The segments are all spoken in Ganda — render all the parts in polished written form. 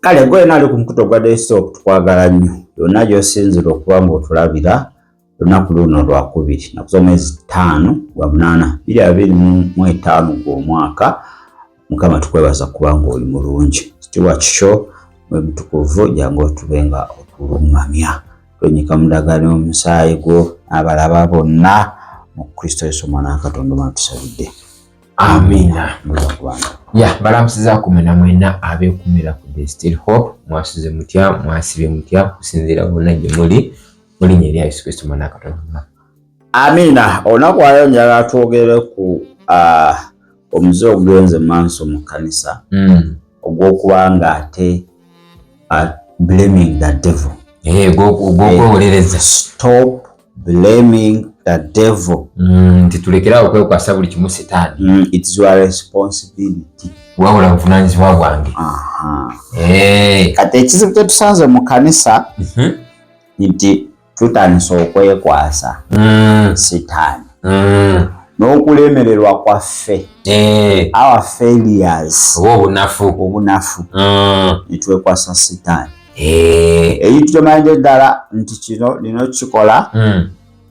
Kale gwe nali ku mukuto gwa desktop tukwagala nnyo yonna gy'osinzira okuba ng'otulabira lunaku luno lwakubiri nakuza omwezi 5 gwa 8 2025 gw'omwaka. Mukama tukwebaza kuba ng'oli mulungi kitiibwa kikyo mwe mutukuvu jangu otubenga otulungamya twenyika mu ddagala n'omusaayi gwo abalaba bonna mu Kristo Yesu Omwana wa Katonda mwatusabidde. Amina. Balamusiza kumena mwena abeekumira ku The Still Hope mwasize mutya mwasibe mutya kusinziira bonna gye muli linnya erya Yesu Kristo Omwana wa Katonda. Amina. Olunaku lwaleero njagala twogere ku omuze ogugenze maaso mu kkanisa ogw'okuba ng'ate blaming the devil. Gw'okwewolereza. Stop blaming the devil. Titulekerawo okwekwasa buli kimu Setaani. It is your responsibility. Wabula buvunaanyizibwa bwange. Kati ekizibu kye tusanze mu kkanisa nti tutandise okwekwasa Setaani n'okulemererwa kwaffe our failures obunafu nitwekwasa Setaani. Eyo tutamanyidde ddala nti kino lino kikola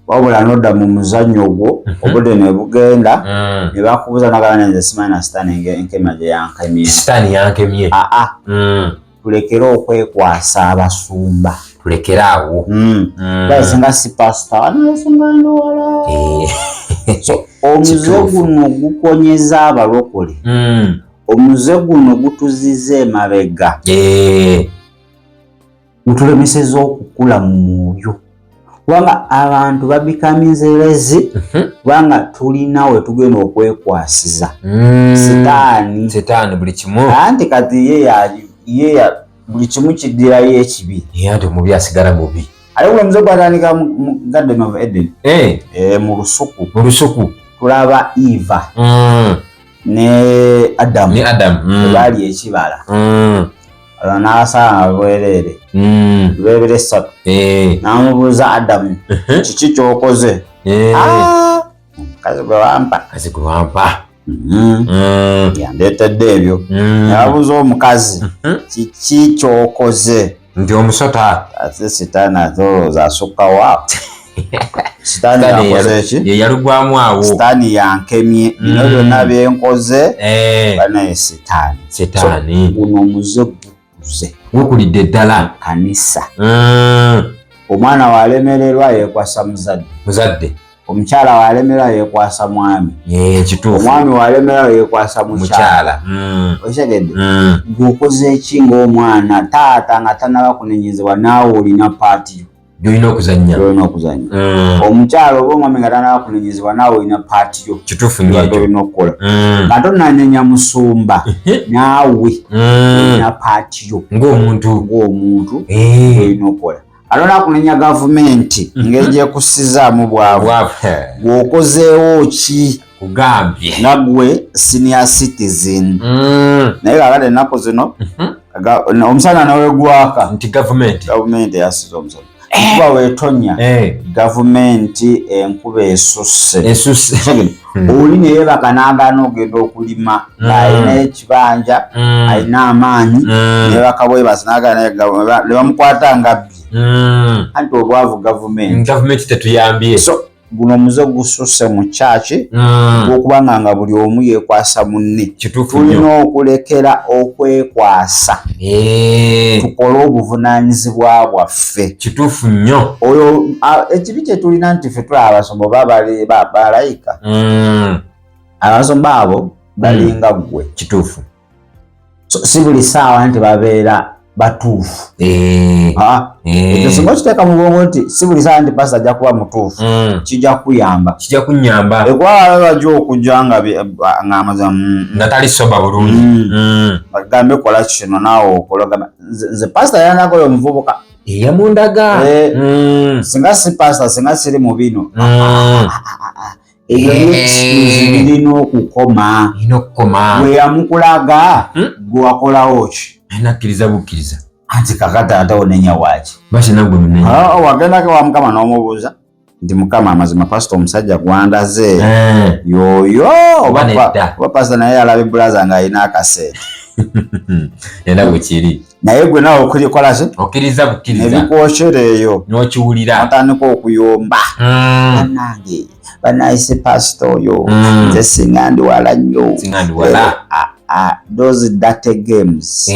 wabula nodda mu muzannyo ogwo obudde ne bugenda ne bakubuuza nagala nze simanyi na Setaani enkema gye yankemye. Setaani yankemye. Tulekere okwekwasa abasumba. Tulekeraawo. Singa si pasita wanasinga wala. So omuze guno gukonyeza abalokole. Omuze guno gutuzize emabega. Gutulemeseza okukula mu mwoyo. Kubanga abantu babikaminzerezi kubanga tulina we tugenda okwekwasiza Setaani buli kimu. Anti kati ye buli kimu kiddirayo ekibi. Ate omubi asigala mubi. Ate buli muze gwatandika mu Garden of Eden. Mu lusuku tulaba Eva ne Adamu baali ekibala. N'asala bwereere bebere 3 n'amubuuza Adamu kiki kyokoze? Kazi gwe wampa yandeetedde ebyo. Yabuuza omukazi kiki kyokoze? Nti omusota. Ate Setaani atolooza asukkawo. Setaani yakoze ki? Ye yalugwamu awo. Setaani yankemye bino byonna byenkoze banaye Setaani. Guno omuze gukulidde ddala kanisa. Omwana walemererwa yekwasa muzadde. Omukyala walemererwa yekwasa mwami. Omwami walemererwa yekwasa mukyala. Okitegedde? Ng'okoze eki ng'omwana taata nga tanaba kunenyezebwa naawe olina paati gy'olina okuzannya. Omukyala oba omwami nga tanaba kunenyezebwa naawe olina paati yo. Kituufu nnyo ekyo. Olina okukola. Nga tonanenya musumba naawe olina paati yo ng'omuntu olina okukola. Alona kunenya gavumenti ngeri gyekusizaamu bwavu bw'okozeewo ki kugambye nga gwe senior citizen. Naye kakati ennaku zino omusana nawegwaka nti gavumenti eyasize omusana kuba weetonya gavumenti enkuba esusse. Oli ne yeebaka n'agaana ogenda okulima ng'alina ekibanja alina amaanyi neebaka bwebasi n'agaana ne bamukwata nga bbye. Anti obwavu gavumenti tetuyambye. So guno omuze gususse mu kyaki gw'okubanga nga buli omu yeekwasa munne. Tulina okulekera okwekwasa tukole obuvunaanyizibwa bwaffe. Kituufu nnyo. Oyo ekibi kye tulina nti ffe tuli abasomba oba balayika abasomba abo balinga ggwe. Kituufu. So si buli ssaawa nti babeera batuufu. Ekyo singa okiteeka mu bwongo nti si buli ssaawa nti pasita ajja kuba mutuufu kijja kunyamba. Ekwala bajja okujja ng'amaza nga tali soba bulungi bagambe kola kino naawe okola. Nze pasita yanakola omuvubuka eyamundaga singa si pasita singa siri mu bino ebyo birina okukoma. Bwe yamukulaga gwe wakolawo ki? Nakkiriza bukkiriza. Anti kakati ate onenya waaki? Nagwe munenya. Wagendako wa Mukama n'omubuuza nti Mukama amazima pasita omusajja gwandaze yooyo oba pasita naye alaba bulaza ng'alina akaseera. Era bwe kiri. naye gwe nawe okulikola se okiriza bukiriza nebikwokyera eyo n'okiwulira atandika okuyomba banange banayise pasito oyo nze singa ndi wala nnyo those dirty games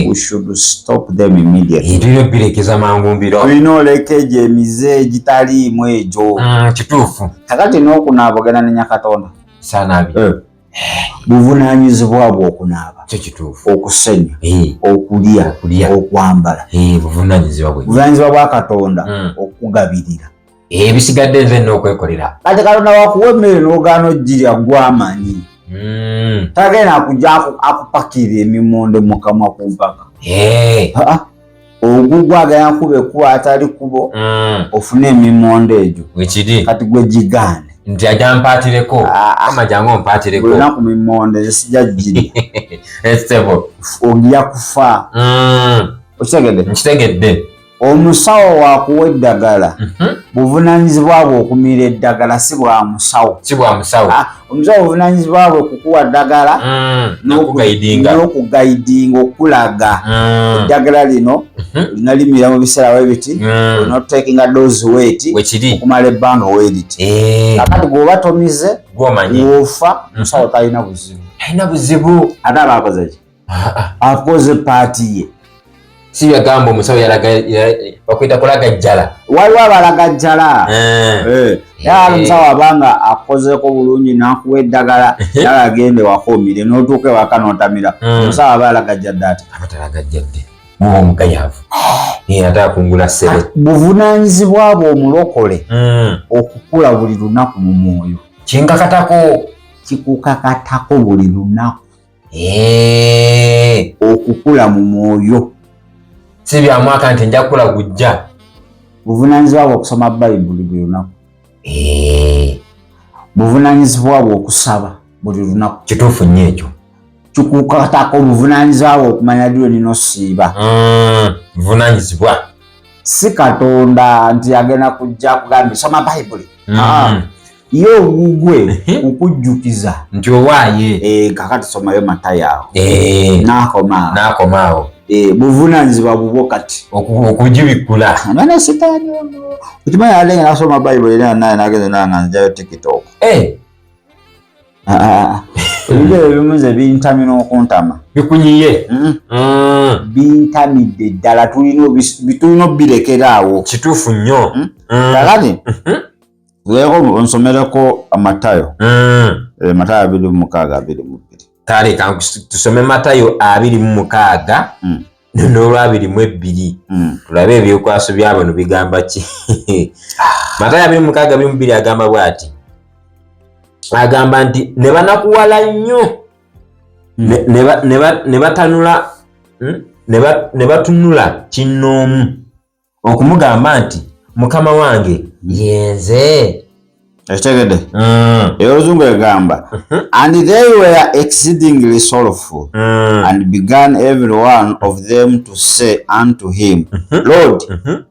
we should stop them immediately. Ebyo birekeza mangu mbiro tulina oleka egyo emize egitaliimu egyo kituufu kakati n'okunaabagana ne Nyakatonda saanaabi buvunaanyizibwa bw'okunaaba kyo kituufu okusenya okulya okwambala buvunaanyizibwa bwa Katonda okugabirira ebisigadde nze n'okwekolera kati Katonda wakuwa emmere n'ogaana ogirya gwamanyi tagenda kujja akupakira emimonde mu kamwa ku mpaka ogugwa agenda kuba ekuba atali kubo ofune emimonde egyo kati gwe gigaane nti ajja mpaatireko ama jangu ompaatireko olunaku mimonde zisijja giri ogya kufa nkitegedde omusawo wakuwa eddagala buvunaanyizibwa bwe okumira eddagala si bwa musawo omusawo buvunaanyizibwa bwe kukuwa ddagala n'okugayidinga okulaga eddagala lino lina limira mu biseera we biti not taking a dose weight okumala ebbanga weeriti kakati gweoba tomize woofa omusawo talina buzibu ate aba akoze ki akoze paati ye si yagamba omusawo bakwita kulagajjala waliwo abalagajjala yala omusawo abanga akozeko bulungi nakuwa eddagala yala agende wakomire n'otuuka ewaka n'otamira omusawo aba alagajjadde ati abatalagajjadde muba omugayaavu ate akungula ssere buvunaanyizibwa bwe omulokole okukula buli lunaku mu mwoyo kikukakatako buli lunaku okukula mu mwoyo si bya mwaka nti nja kula gujja buvunaanyizibwa bwe okusoma Bayibuli buli lunaku buvunaanyizibwa bwe okusaba buli lunaku kituufu nnyo ekyo kikukatako buvunaanyizibwa bwe okumanya ddiyo nina osiiba buvunaanyizibwa si Katonda nti agenda kujja kugamba soma Bayibuli ye ogugwe okujjukiza nti owaaye kakati somayo Matayo awo n'akomaawo buvunaanyizibwa bubwo kati okugibikula nane sitaani ono okimanyi alenga nasoma Bayibuli era naye nageze nanga njayo TikTok ebigere ebimu nze bintamye n'okuntama bikunyiye bintamidde ddala tulina obirekera awo kituufu nnyo kakati leko onsomereko Matayo Matayo 26:22 kale tusome Matayo 26 n'olwa22 tulabe ebyokwaso bya bano bigamba ki Matayo 26:22 agamba bw'ati agamba nti ne banakuwala nnyo ne batunula kinnoomu okumugamba nti mukama wange yenze ekitegedde Oluzungu egamba and they were exceedingly sorrowful and began every one of them to say unto him Lord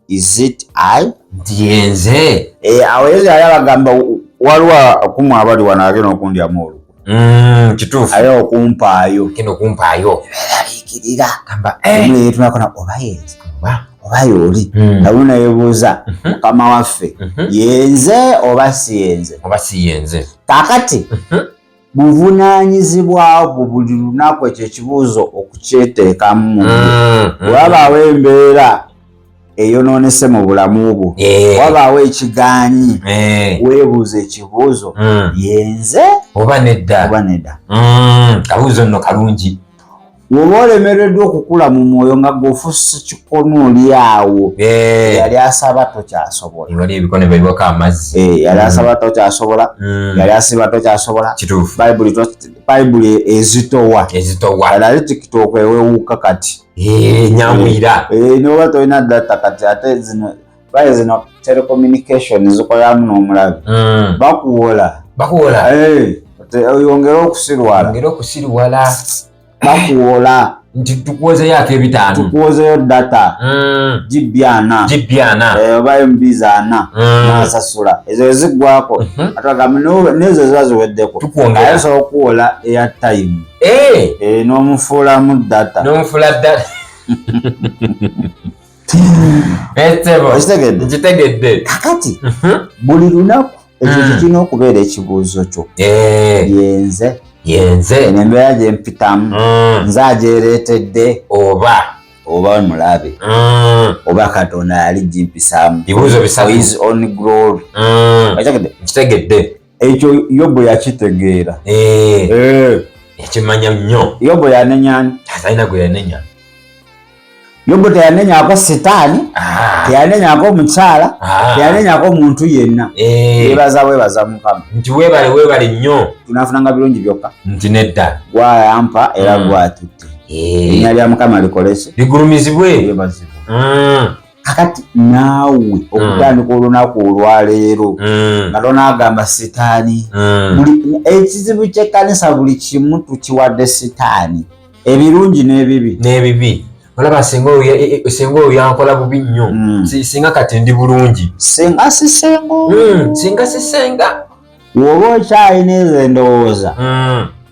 is it I yenze awo Yesu yali abagamba waliwo okumu abali wano agenda okundyamu olukwe kituufu aye okumpaayo kino okumpaayo aliikirira gamba tunakona oba yenze oba yoli nabuna yebuuza mukama waffe yenze oba si yenze kakati buvunaanyizibwa bwo buli lunaku ekyo ekibuuzo okukyeteekamu wabaawo embeera eyonoonese mu bulamu bwo wabaawo ekigaanyi weebuuza ekibuuzo yenze oba nedda kabuuzo nno kalungi woba olemereddwa okukula mu mwoyo nga gweofuuse kikono oli awo yali asaba tokyasobola wali ebikono biriwako amazzi yali asaba tokyasobola yali asiba tokyasobola Bayibuli ezitowa ali TikTok ewewuuka kati nyamwira noba tolina data kati ate zino telecommunication zikolamu n'omulabi bakuwola oyongere okusirwala bakuwola nti tukuwozeyo ak'ebitaano tukuwozeyo data GB4 oba MB4 nasasula ezo eziggwako atagamba nezo ziba ziweddeko ayosobola okuwola airtime n'omufuulamu data Nkitegedde. Kakati buli lunaku ekyo kirina okubeera ekibuuzo kyo. Yenze embeera gye mpitamu nze agy'ereetedde oba mulabe oba Katonda yali gimpisaamu. Bibuuzo bisatu. His own glory. Nkitegedde. Ekyo Yobu yakitegeera. Ekimanya nnyo. Yobu yanenya. Talina gwe yanenya. Yobu teyanenyaako Setaani, teyanenyaako mukyala, teyanenyaako muntu yenna. Weebaza Mukama. Nti weebale nnyo. Tunaafunanga birungi byokka. Nti nedda. Gwayampa era gwatutte. Erinnya lya Mukama likolese. Ligulumizibwe. Yeebazibwe. Kakati naawe okutandika olunaku olwaleero nga tonaagamba Setaani. Ekizibu ky'ekkanisa buli kimu tukiwadde Setaani. Ebirungi n'ebibi. Olaba singa oyo yankola bubi nnyo. Singa kati ndi bulungi. Singa sisenga. Woba okyalina ezo endowooza.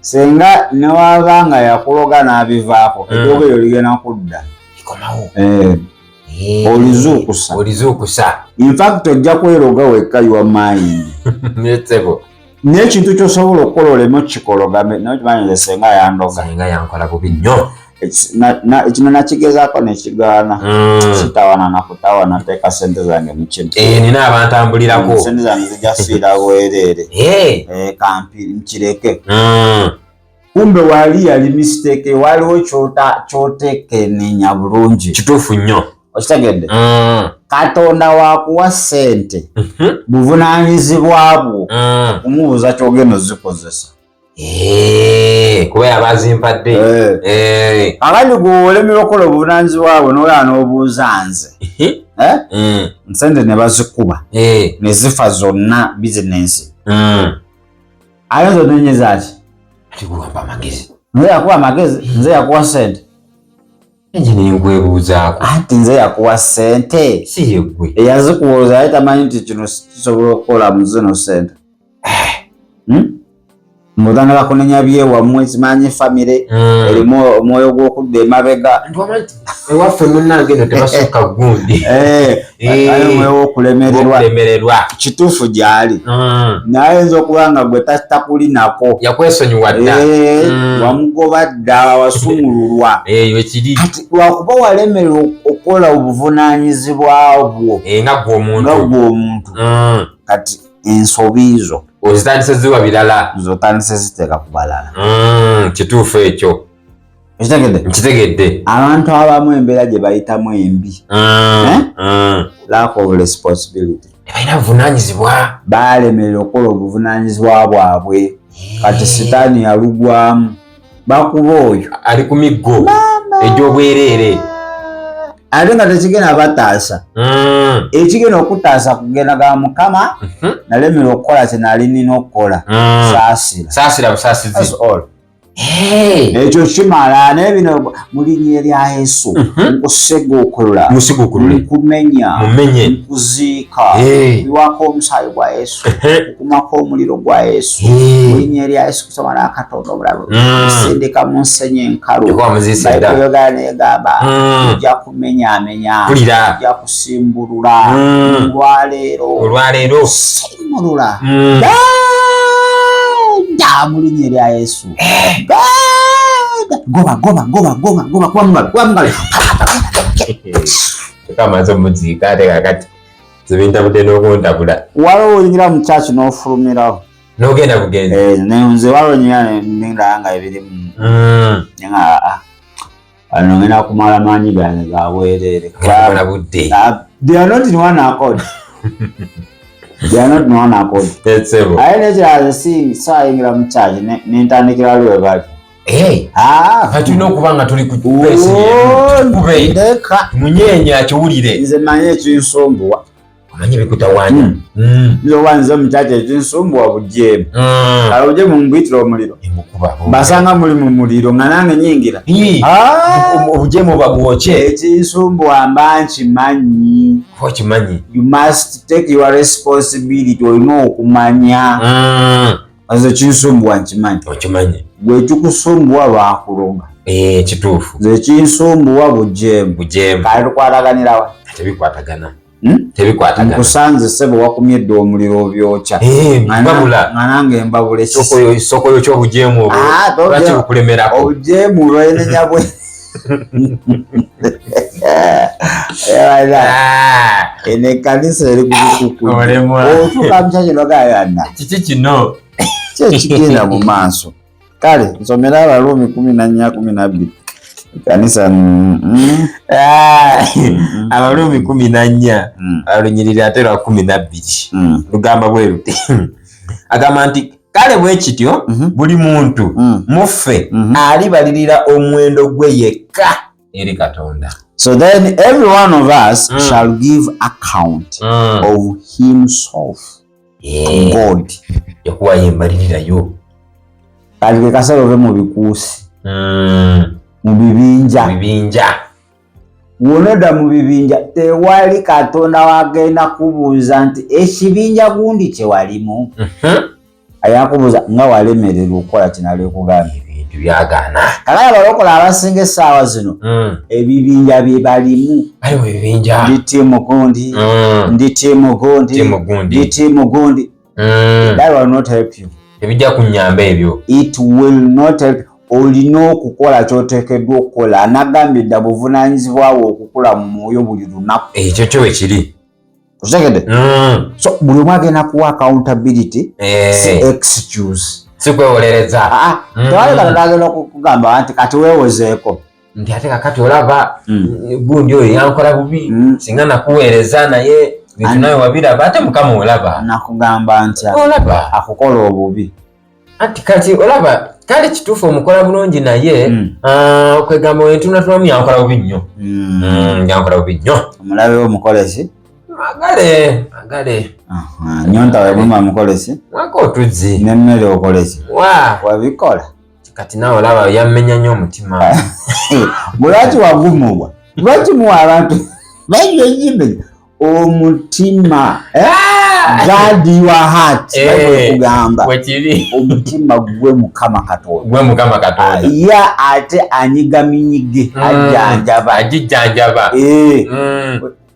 Singa newaba nga yakuloga n'abivaako eddoogo eryo ligenda kudda. Ikomawo. Olizuukusa. In fact ojja kweroga wekka your mind. N'ekintu ky'osobola okukola oleme okikologame n'okimanyi nze singa yandoga. Singa yankola bubi nnyo. Ekino nakigezaako nekigaana. Sitawana nakutawana teeka ssente zange mu kino. Nina abantambulirako. Ssente zange zijja fiira bwereere. Kampi nkireke. Kumbe wali yali mistake, waliwo ky'otekenenya bulungi. Kituufu nnyo. Okitegedde? Katonda wakuwa ssente buvunaanyizibwa bwo kumubuuza ky'ogenda ozikozesa. Kuba yabazimpadde. Akati gwe olemera okukola obuvunaanyizibwa bwo n'olaba n'obuuza nze. Ssente ne bazikuba ne zifa zonna bizinensi. Ayinza onenyeza ati? Tikuwamba amagezi. Nze yakuwa amagezi, nze yakuwa ssente. Enje nenkwebuuzaako. Anti nze yakuwa ssente. Si yeggwe. Eyazikubuuza yali tamanyi nti kino kisobola okukola mu zino ssente. Mutandika kunenya byewammwe simanyi famire erimu omwoyo gw'okudda emabega. Ewaffe munnange eno tebasooka gundi. Omwoyo w'okulemererwa. Kituufu gy'ali. Naye ayinza okuba nga gwe takulinako. Yakwesonyiwa dda. Wamugoba dda wasumululwa. Ekiri. Kati lwakuba walemererwa okukola obuvunaanyizibwa bwo. Nga gw'omuntu. Kati ensobi zo ozitandise ziwa birala. Zotandise ziteeka ku balala. Kituufu ekyo. Nkitegedde. Abantu abamu embeera gye bayitamu embi. Lack of responsibility. Tebalina buvunaanyizibwa. Baalemerera okukola obuvunaanyizibwa bwabwe. Kati Setaani yalugwamu. Bakuba oyo ali ku miggo egy'obwereere. Ate nga tekigenda bataasa. Ekigenda okutaasa kugenda ga Mukama nalemera okukola kye nali nina okukola. Saasira busaasizi. Ekyo kimala naye bino mu linnya erya Yesu nkuseguukulula, nkumenya, nkuziika, nkuyiwako omusaayi gwa Yesu, nkumako omuliro gwa Yesu mu linnya erya Yesu kusoma n'Akatonda omulalu nsindika mu nsenyi enkalu bayikuyogera negamba ojja kumenyaamenya, ojja kusimbulula olwaleero simbulula mu linnya erya Yesu. Goba kuba mungalo. Tukamaze omuziika ate kakati zibintabudde n'okuntabula. Waliwo oyingira mu church n'ofulumirawo. N'ogenda bugenzi. Nze waliwo nyina nendaba nga ebirimu. Wano ngenda kumala maanyi gange ga bwereere. Kubala budde. They are not in one accord. They are not in one accord. Aye nekiraza saayingira mu church n'entandikira lwe bali. Tulina okuba nga tuli ku pesi munyeenya akiwulire. Nze manyi ekinsumbuwa. Omanyi bikutawaanya. Nze oba nze mu church ekinsumbuwa bujeemu. Kale obujeemu mubuyitira omuliro. Basanga muli mu muliro nga nange nyingira. Obujeemu babwokye. Ekinsumbuwa mba nkimanyi. Okimanyi. You must take your responsibility. Olina okumanya. Nze ekinsumbuwa nkimanyi. Okimanyi. Gwe kikusumbuwa lwakuloga. kituufu ze kinsumbuwa bujeemu kale tukwataganira wa tebikwatagana nkusanze ssebo wakumye edda omuliro obyokya mbabula nga nange mbabula sokoyo ky'obujeemu obwo lwaki bukulemerako obujeemu lwenenya bwe eno ekkanisa eri kubikukutukamukya kino gayana kiki kino kyekigenda mu maaso kale nsomera Abaluumi 14:12 ekkanisa Abaluumi 14 alunyirira ate lwa 12 lugamba bwe luti agamba nti kale bwe kityo buli muntu muffe alibalirira omwendo gwe yekka eri Katonda. So then every one of us shall give account of himself to God. Yakuwa yembalirirayo kale kasalo ve mu bikuusi mu bibinja wonada mu bibinja tewali Katonda wagenda kubuuza nti ekibinja gundi kyewalimu ayakubuuza nga walemererwa okukola kinale kugambye ebintu byagaana kale abalokola abasinga essaawa zino ebibinja bye balimu aliwo ebibinja ndi tiimu gundi that will not help you. Tebijja kunnyamba ebyo. It will not help. Olina okukola kyoteekeddwa okukola anagambye dda buvunaanyizibwawo okukola mu mwoyo buli lunaku. Ekyo kyo weekiri. Okitegedde? So buli omu agenda kuwa accountability si excuse. Si kwewolereza. Tewali Katonda agenda okugamba nti kati weewozeeko. Nti ate kakati olaba gundi oyo yankola bubi singa nakuweereza naye bintu nawe wabiraba ate Mukama olaba. Nakugamba nti olaba akukola obubi. Ati kati olaba kale kituufu omukola bulungi naye okwegamba wentunatulamu yankola bubi nnyo. Yankola bubi nnyo. Omulabe w'omukolesi? Agale. Nyonta webuma mukolesi? Wako otuzzi. N'emmere okolesi? Wabikola? Kati nawe olaba yammenya nnyo omutima. Lwaki wagumubwa? Lwaki muwa abantu bayo yimbe omutima God your heart kugamba omutima gwe Mukama Katonda ya ate anyigaminyige ajjanjaba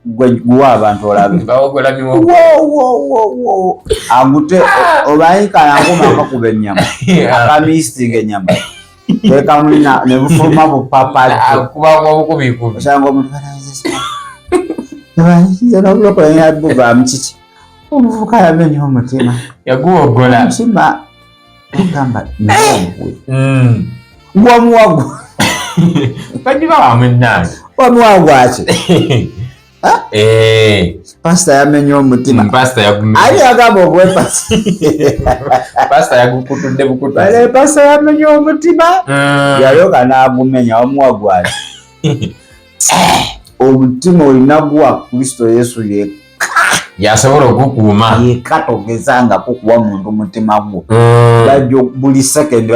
gwe guwa abantu olabe agute obayika nangoma akakuba ennyama akamistinga ennyama tekamulina ne bufuluma bupapa akubakobukubikubi osanga omuntu nze n'obulokola yadbuvaamu kiki omuvuka yamenya omutima yaguwogola omutima tugamba gwamuwagu bagiba wamwenange wamuwagu ati pasita yamenya omutima ali agamba ogwepasi pasita yagukutudde bukutu ale pasita yamenya omutima yaloka n'agumenya wamuwagu ati omutima olina guwa Kristo Yesu yekka yasobola okukuuma yekka togezanga kukuwa muntu mutima gwo bajja buli sekendi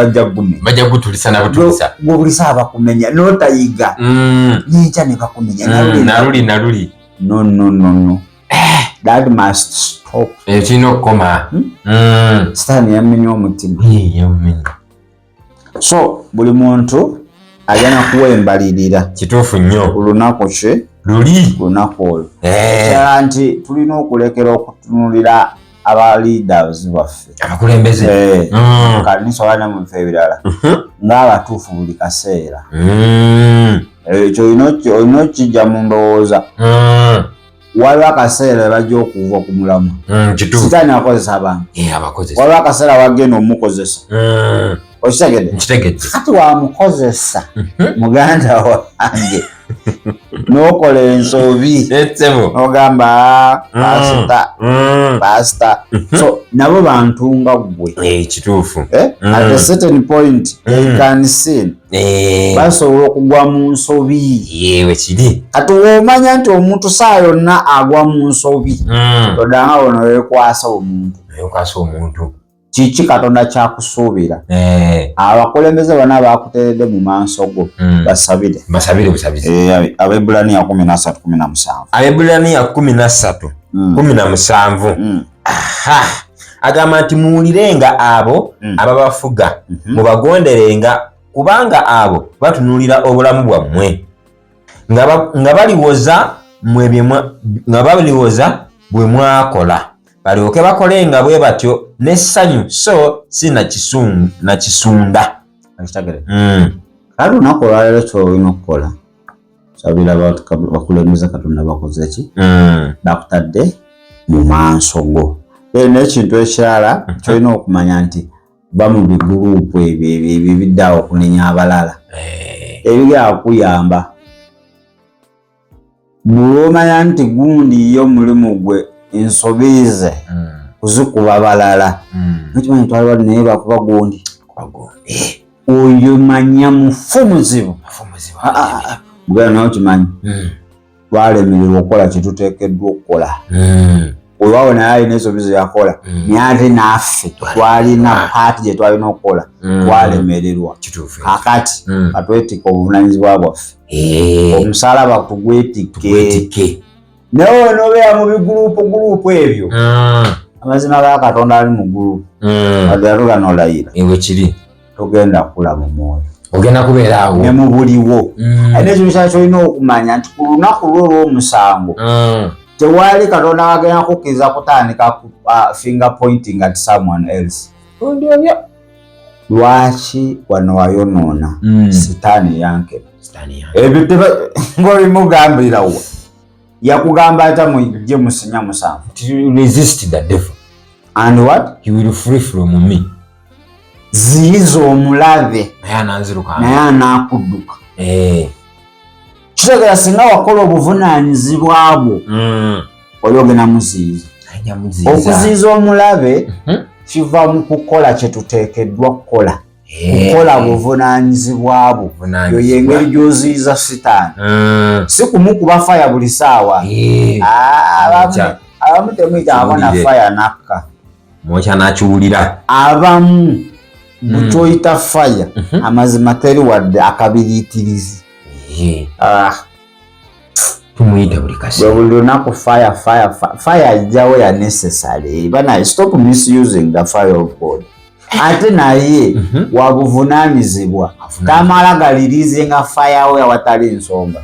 bajja gutulisa nabutulisa buli saa bakumenya n'otayiga n'enkya ne bakumenya naluli no that must stop. Kirina okukoma. Sitaani yamenya omutima. So buli muntu agenda kuwembalirira kituufu nnyo olunaku kye lunaku olwo kyala nti tulina okulekera okutunulira aba leaders baffe abakulembeze kanisa wana mu bifo ebirala ng'abatuufu buli kaseera ekyo olina okijja mu ndowooza waliwo akaseera bajja okuva ku mulamu sitaani akozesa abantu waliwo akaseera wagenda omukozesa okitegedde kati wamukozesa muganda wange n'okola ensobi n'ogamba pasita so nabo bantu nga ggwe kituufu at a certain point they can sin basobola okugwa mu nsobi yewe kiri kati womanya nti omuntu saa yonna agwa mu nsobi todanga wono weekwasa omuntu kiki Katonda kyakusuubira abakulembeze bonna bakuteredde mu maaso go basabire busabizi Abaebbulaniya 13:17 agamba nti muwulirenga abo ababafuga mubagonderenga kubanga abo batunulira obulamu bwammwe nga baliwoza bwe mwakola balyoke bakolenga bwe batyo n'essanyu so si na kisunda. Kale olunaku olwaleero ky'olina okukola sabira bakulembeza Katonda bakoze ki bakutadde mu maaso go. N'ekintu ekirala kyolina okumanya nti bamu biguruupu ebyo ebiddawo okunenya abalala ebigenda kukuyamba. Bw'omanya nti gundi yo mulimu gwe ensobiize kuzikuba balala nkimanyi twaliwo naye bakuba gundi oyo manya mufu muzibu bugana nawe kimanyi twalemererwa okukola kyetuteekeddwa okukola. Olwawo naye alina ensobiize yakola naye ate naffe twalina paati gye twalina okukola twalemererwa. Kakati katwetika obuvunanyizibwa bwaffe omusalaba tugwetikke naye nobeera mu biguruupu ebyo amazima ga Katonda ali mu guruupu agalula nolayira ewe kiri togenda kula mu mwoyo ogenda kubeera awo ne mu buliwo. Ate ekintu kyali kyolina okumanya nti ku lunaku lwo olw'omusango tewali Katonda agenda kukkiriza kutandika finger pointing at someone else. Lwaki wano wayonoona sitaani yanke ebyo ng'olimugambirawo yakugamba ata mujje musinya musanvu resist the devil and what he will free from me. Ziyiza omulabe naye anaakudduka. Kitegera singa wakola obuvunaanyizibwa bwo oli ogenda muziyiza. Okuziyiza omulabe kiva mu kukola kye tuteekeddwa kukola. Kukola buvunaanyizibwa bwo yo y'engeri gy'oziyiza sitaani. Si kumukuba faya buli ssaawa. Abamu temuyita abona faya nakka mwokya nakiwulira. Abamu bukyoyita faya amazima teri wadde akabiriitirizi. Tumuyita buli kasi buli lunaku fire ajjawo ya necessary. Bana stop misusing the fire of God. Ate naye wabuvunaanyizibwa tamala galiriizinga fire we awatali nsonga.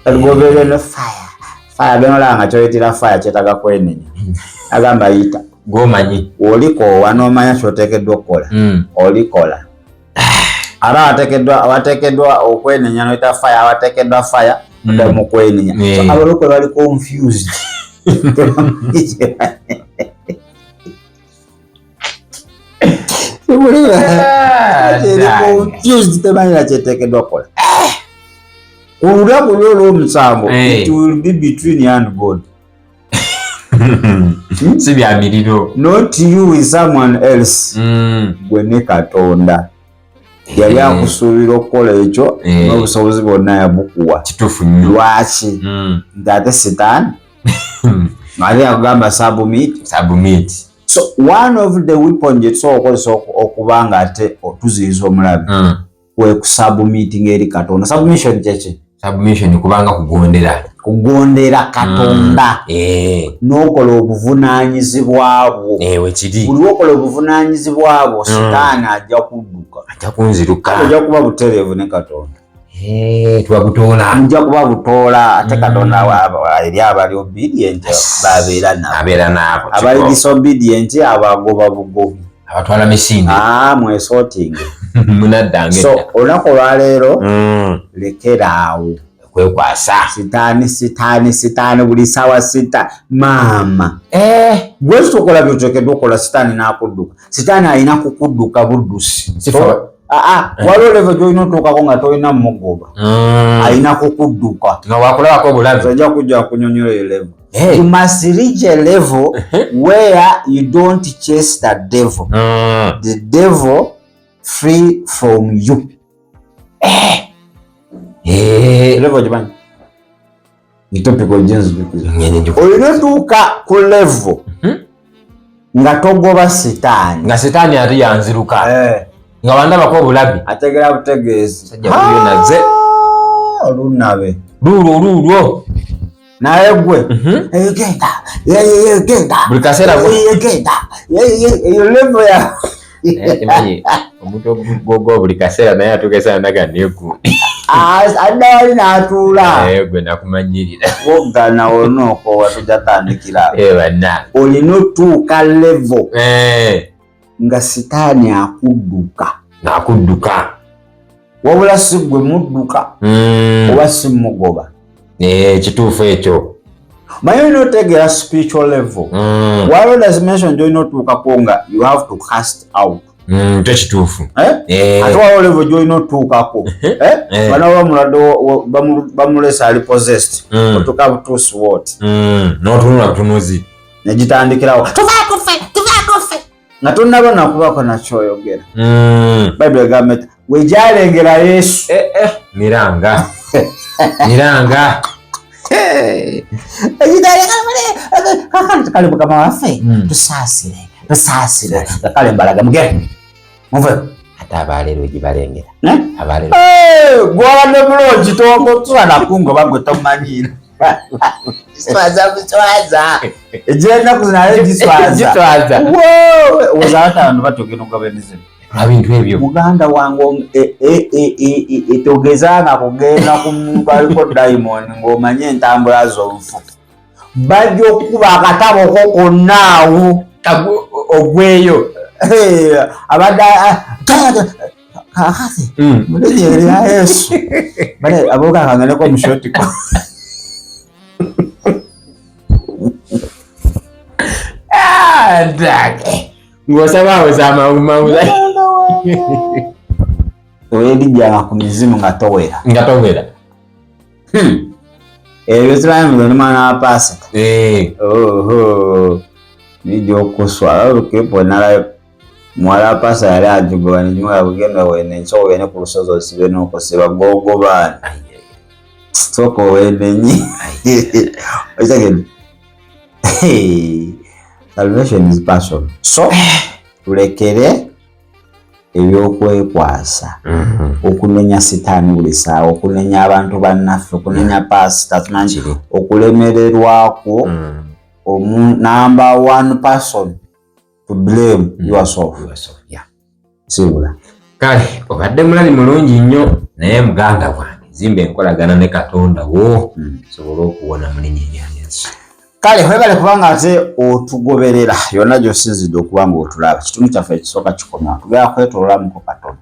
Gobeere ne fire benolaba nga kyoyitira fire kyetaaga kwenenya agamba yita gomanyi olikoowa n'omanya kyoteekeddwa okukola olikola. Aba awateekeddwa okwenenya noyita fire awateekeddwa fire mu kwenenya. Abalokole bali confused. Tebalina kyeteekeddwa okukola. Olunaku lwo olw'omusango it will be between you and God. Si bya miriro. Not you with someone else. Gwe ne Katonda yali akusuubira okukola ekyo n'obusobozi bwonna yabukuwa. Kituufu nnyo. Lwaki nti ate sitaani ate yakugamba submit. So one of the weapons gye tusobola okukozesa okuba nga ate tuziyiza omulabe kwe kusubmiting eri Katonda. Submission kyeki? Submission kubanga kugondera Katonda n'okola obuvunaanyizibwa bwo. Ewe kiri buli okola obuvunaanyizibwa bwo sitaani ajja kudduka ajja kunziruka ajja kuba butereevu ne Katonda. Twabutoola ajja kuba butoola ate Katonda eri abali obedient babeera nabo abali disobedient abagoba bugobi abatwala misinde mwesorting munaddange. So olunaku olwaleero lekeraawo kwekwasa sitaani buli ssaawa sita maama gwe kitokola byoteekeddwa okukola sitaani n'akudduka. Sitaani alina kukudduka buddusi. Waliwo level gy'olina otuukako nga tolina mugoba alina kukudduka nga wakulabako obulabe ajja kujja kunyonyola eyo level. You must reach a level where you don't chase the devil. The devil free from you. Level jibanyi itopiko jenzi olina otuuka ku level nga togoba sitaani nga sitaani ate yanziruka nga wandabako obulabi ategera butegeezi sajja kuyo naze olunabe luulwo naye gwe genda buli kaseera eyo level ya emanyi omuntu gogo buli kaseera naye atukesa naga neku adali n'atuula gwe nakumanyirira wogana onoko watujatandikira banna olina otuuka level nga sitaani akudduka wabula si gwe mudduka oba si mugoba kituufu ekyo manyi olina otegeera spiritual level waliwo dimension gyolina otuukako nga you have to cast out tekituufu ate waliwo level gyolina otuukako bana bamulesa ali possessed otuuka butuusi wot n'otunula butunuzi negitandikirawo tuvaako nga tonnaba nakubako nakyoyogera bayibuli egamba nti wejalengera Yesu miranga kale mukama waffe tusaasire kale mbalaga mugere muve ate abaleero gibalengera gwabadde bulungi tokotwanakungo bagwe tomanyira biswaza egyenaku zinaye giswaza oza abantu batogera okugabanizibwa abintu ebyo muganda wange etogezanga kugenda ku muntu aliko diamond ng'omanye entambula zonfu bajja okukuba akatabo ko konnaawo ogweyo abadde kakati mulenyeri ya Yesu bale aboga kanganeko omushotiko ng'osaba za mawumawu elijjanga ku mizimu nga towera ebyo tubamulo nimwana wa Pasika nijja okuswala olukepo nala mwala wa Pasika yali ajugoba nijumula kugenda wene nso wene ku lusozi osibe n'okosiba gogobaana sooka owenenyi okitagenda salvation is passion. So tulekere ebyokwekwasa okunenya sitaani buli ssaawa okunenya abantu bannaffe okunenya pasita tumanyi okulemererwako number one person to blame yourself. Sibula kale obadde mulali mulungi nnyo naye muganda wange zimba enkolagana ne Katonda wo sobola okuwona mu linnya erya Yesu. Kale webale kubanga ate otugoberera yonna gy'osinzidde okuba ng'otulaba kitundu kyaffe ekisooka kikoma tugenda kwetololamu ku Katonda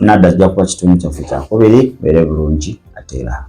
nadda ajja kuba kitundu kyaffe kyakubiri beere bulungi ate era